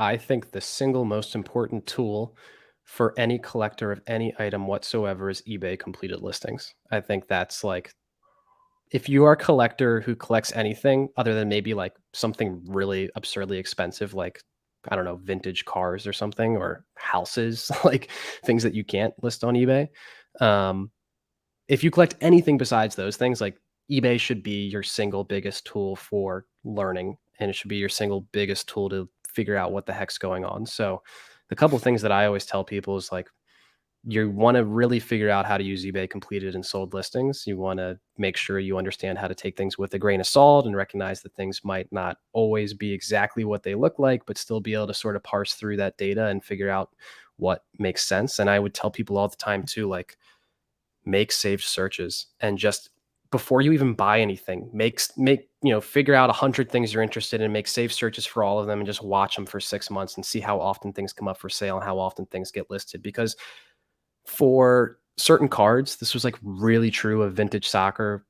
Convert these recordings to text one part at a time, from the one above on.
I think the single most important tool for any collector of any item whatsoever is eBay completed listings. I think that's like if you are a collector who collects anything other than maybe like something really absurdly expensive, like I don't know, vintage cars or something, or houses, like things that you can't list on eBay. Um, if you collect anything besides those things, like eBay should be your single biggest tool for learning, and it should be your single biggest tool to figure out what the heck's going on. So, the couple things that I always tell people is like you want to really figure out how to use eBay completed and sold listings. You want to make sure you understand how to take things with a grain of salt and recognize that things might not always be exactly what they look like, but still be able to sort of parse through that data and figure out what makes sense. And I would tell people all the time too, like make saved searches and just before you even buy anything, figure out 100 things you're interested in, make safe searches for all of them and just watch them for 6 months and see how often things come up for sale and how often things get listed. Because for certain cards, this was like really true of vintage soccer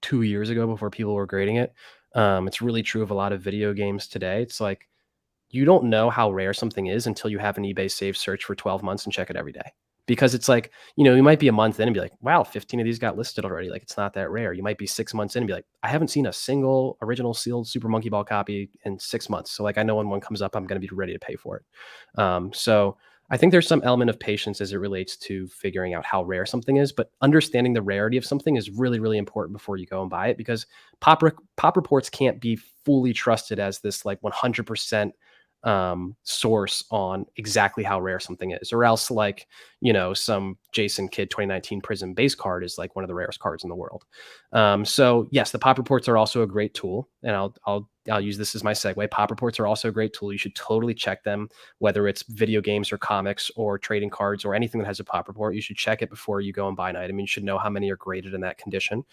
2 years ago before people were grading it. It's really true of a lot of video games today. It's like you don't know how rare something is until you have an eBay save search for 12 months and check it every day. Because it's like, you might be a month in and be like, wow, 15 of these got listed already. Like it's not that rare. You might be 6 months in and be like, I haven't seen a single original sealed Super Monkey Ball copy in 6 months. So like I know when one comes up, I'm going to be ready to pay for it. So I think there's some element of patience as it relates to figuring out how rare something is, but understanding the rarity of something is really, really important before you go and buy it because pop reports can't be fully trusted as this like 100% source on exactly how rare something is, or else like some Jason Kidd 2019 Prism base card is like one of the rarest cards in the world. So yes, the pop reports are also a great tool, and I'll use this as my segue. Pop reports are also a great tool. You should totally check them, whether it's video games or comics or trading cards or anything that has a pop report. You should check it before you go and buy an item. You should know how many are graded in that condition.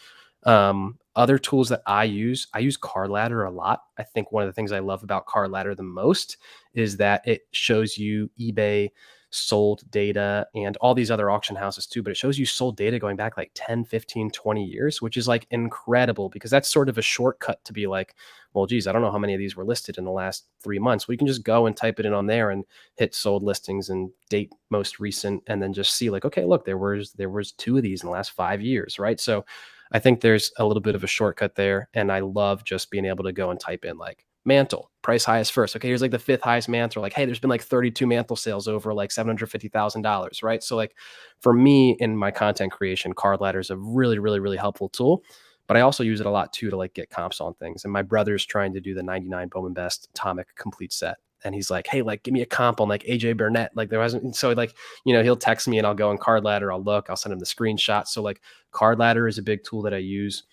Other tools that I use CardLadder a lot. I think one of the things I love about CardLadder the most is that it shows you eBay sold data and all these other auction houses too, but it shows you sold data going back like 10, 15, 20 years, which is like incredible because that's sort of a shortcut to be like, well, geez, I don't know how many of these were listed in the last 3 months. We can just go and type it in on there and hit sold listings and date most recent and then just see like, okay, look, there was two of these in the last 5 years, right? So I think there's a little bit of a shortcut there. And I love just being able to go and type in like mantle, price highest first. Okay, here's like the fifth highest mantle. Like, hey, there's been like 32 mantle sales over like $750,000, right? So like for me in my content creation, card ladder is a really, really, really helpful tool. But I also use it a lot too to like get comps on things. And my brother's trying to do the 99 Bowman Best Atomic Complete Set. And he's like, hey, like give me a comp on like AJ Burnett. Like there wasn't so like, he'll text me and I'll go on card ladder, I'll look, I'll send him the screenshot. So like card ladder is a big tool that I use.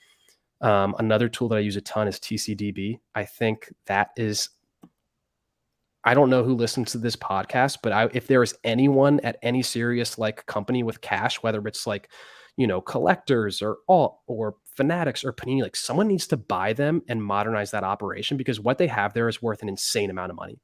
Another tool that I use a ton is TCDB. I think that is, I don't know who listens to this podcast, but if there is anyone at any serious like company with cash, whether it's like, collectors or alt or fanatics or panini, like someone needs to buy them and modernize that operation because what they have there is worth an insane amount of money.